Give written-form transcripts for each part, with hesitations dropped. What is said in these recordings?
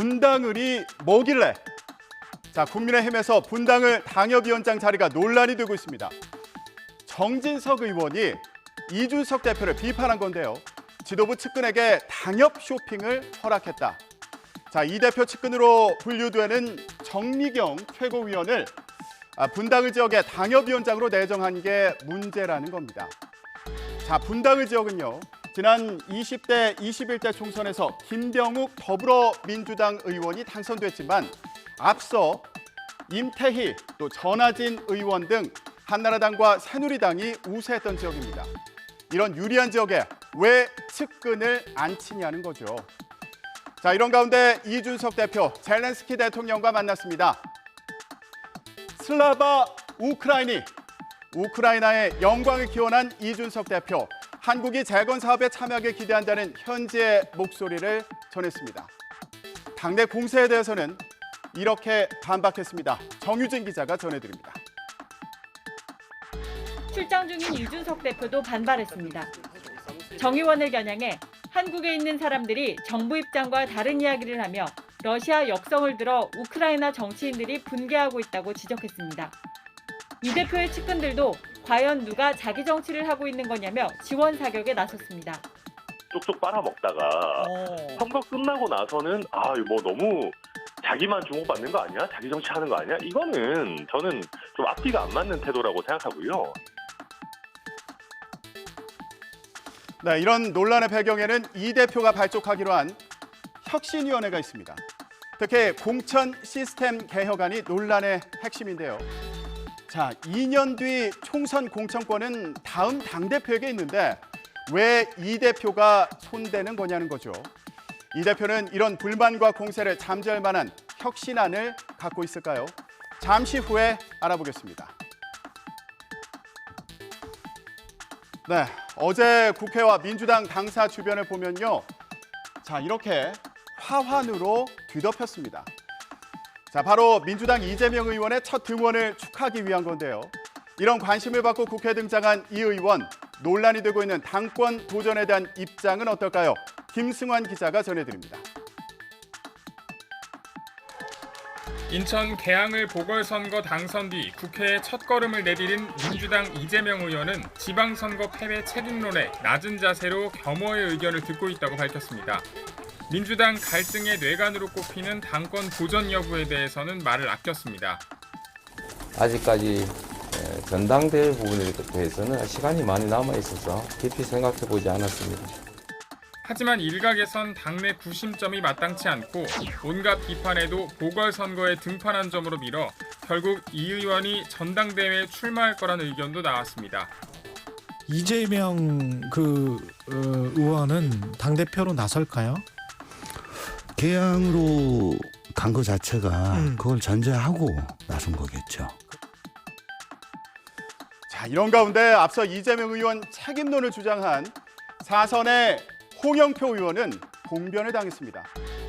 분당을이 뭐길래? 자, 국민의힘에서 분당을 당협위원장 자리가 논란이 되고 있습니다. 정진석 의원이 이준석 대표를 비판한 건데요. 지도부 측근에게 당협 쇼핑을 허락했다. 자, 이 대표 측근으로 분류되는 정미경 최고위원을 분당을 지역의 당협위원장으로 내정한 게 문제라는 겁니다. 자, 분당을 지역은요, 지난 20대, 21대 총선에서 김병욱 더불어민주당 의원이 당선됐지만 앞서 임태희, 또 전하진 의원 등 한나라당과 새누리당이 우세했던 지역입니다. 이런 유리한 지역에 왜 측근을 안 치냐는 거죠. 자, 이런 가운데 이준석 대표 젤렌스키 대통령과 만났습니다. 슬라바 우크라이나의 영광을 기원한 이준석 대표, 한국이 재건 사업에 참여하게 기대한다는 현지의 목소리를 전했습니다. 당내 공세에 대해서는 이렇게 반박했습니다. 정유진 기자가 전해드립니다. 출장 중인 이준석 대표도 반발했습니다. 정 의원을 겨냥해 한국에 있는 사람들이 정부 입장과 다른 이야기를 하며 러시아 역성을 들어 우크라이나 정치인들이 분개하고 있다고 지적했습니다. 이 대표의 측근들도 과연 누가 자기 정치를 하고 있는 거냐며 지원 사격에 나섰습니다. 쪽쪽 빨아먹다가 선거 끝나고 나서는 뭐 너무 자기만 주목받는 거 아니야? 자기 정치하는 거 아니야? 이거는 저는 좀 앞뒤가 안 맞는 태도라고 생각하고요. 네, 이런 논란의 배경에는 이 대표가 발족하기로 한 혁신위원회가 있습니다. 특히 공천 시스템 개혁안이 논란의 핵심인데요. 자, 2년 뒤 총선 공천권은 다음 당대표에게 있는데 왜 이 대표가 손대는 거냐는 거죠. 이 대표는 이런 불만과 공세를 잠재울 만한 혁신안을 갖고 있을까요? 잠시 후에 알아보겠습니다. 네, 어제 국회와 민주당 당사 주변을 보면요. 자, 이렇게 화환으로 뒤덮였습니다. 자, 바로 민주당 이재명 의원의 첫 등원을 축하하기 위한 건데요. 이런 관심을 받고 국회에 등장한 이 의원, 논란이 되고 있는 당권 도전에 대한 입장은 어떨까요? 김승환 기자가 전해드립니다. 인천 계양을 보궐선거 당선 뒤 국회에 첫걸음을 내디딘 민주당 이재명 의원은 지방선거 패배 책임론에 낮은 자세로 겸허의 의견을 듣고 있다고 밝혔습니다. 민주당 갈등의 뇌관으로 꼽히는 당권 도전 여부에 대해서는 말을 아꼈습니다. 아직까지 전당대회 부분에 대해서는 시간이 많이 남아있어서 깊이 생각해보지 않았습니다. 하지만 일각에선 당내 구심점이 마땅치 않고 온갖 비판에도 보궐선거에 등판한 점으로 밀어 결국 이 의원이 전당대회에 출마할 거란 의견도 나왔습니다. 이재명 의원은 당대표로 나설까요? 개항으로 간 거 자체가 그걸 전제하고 나선 거겠죠. 자, 이런 가운데 앞서 이재명 의원 책임론을 주장한 사선의 홍영표 의원은 봉변을 당했습니다.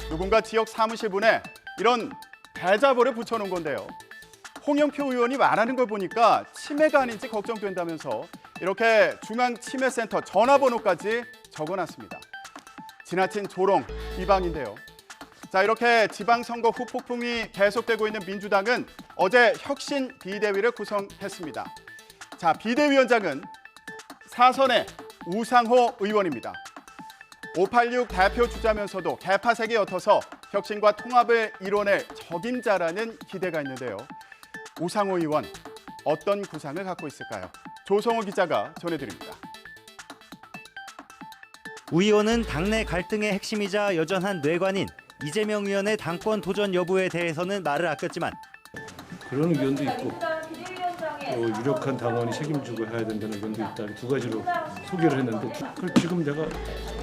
누군가 지역 사무실분에 이런 대자보를 붙여놓은 건데요. 홍영표 의원이 말하는 걸 보니까 치매가 아닌지 걱정된다면서 이렇게 중앙치매센터 전화번호까지 적어놨습니다. 지나친 조롱, 비방인데요. 자, 이렇게 지방선거 후폭풍이 계속되고 있는 민주당은 어제 혁신 비대위를 구성했습니다. 자, 비대위원장은 사선의 우상호 의원입니다. 586 대표 주자면서도 개파색이 옅어서 혁신과 통합을 이뤄낼 적임자라는 기대가 있는데요. 우상호 의원, 어떤 구상을 갖고 있을까요? 조성호 기자가 전해드립니다. 우 의원은 당내 갈등의 핵심이자 여전한 뇌관인 이재명 의원의 당권 도전 여부에 대해서는 말을 아꼈지만 그런 의견도 있고 또 유력한 당원이 책임지고 해야 된다는 의견도 있다. 두 가지로 소개를 했는데 그걸 지금 내가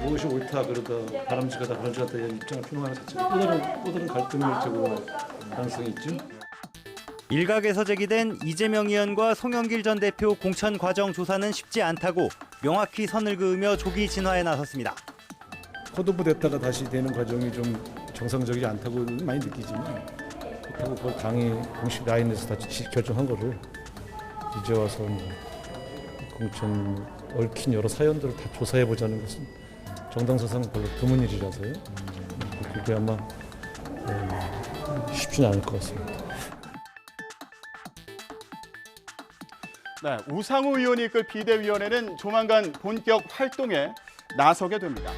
무엇이 옳다 그러다 바람직하다 바람직하다 이런 입장을 표명하는 자체가 또 다른 갈등을 제공할 가능성이 있죠. 일각에서 제기된 이재명 의원과 송영길 전 대표 공천 과정 조사는 쉽지 않다고 명확히 선을 그으며 조기 진화에 나섰습니다. 컷오프 됐다가 다시 되는 과정이 좀 정상적이지 않다고 많이 느끼지만 그렇다고 그걸 당이 공식 라인에서 다 결정한 거를 이제 와서 공천 얽힌 여러 사연들을 다 조사해보자는 것은 정당사상 별로 드문 일이라서요. 그게 아마 쉽지는 않을 것 같습니다. 네, 우상호 의원이 이끌 비대위원회는 조만간 본격 활동에 나서게 됩니다.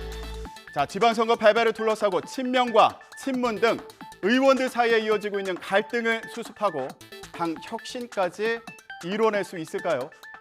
자, 지방선거 패배를 둘러싸고 친명과 친문 등 의원들 사이에 이어지고 있는 갈등을 수습하고 당 혁신까지 이뤄낼 수 있을까요?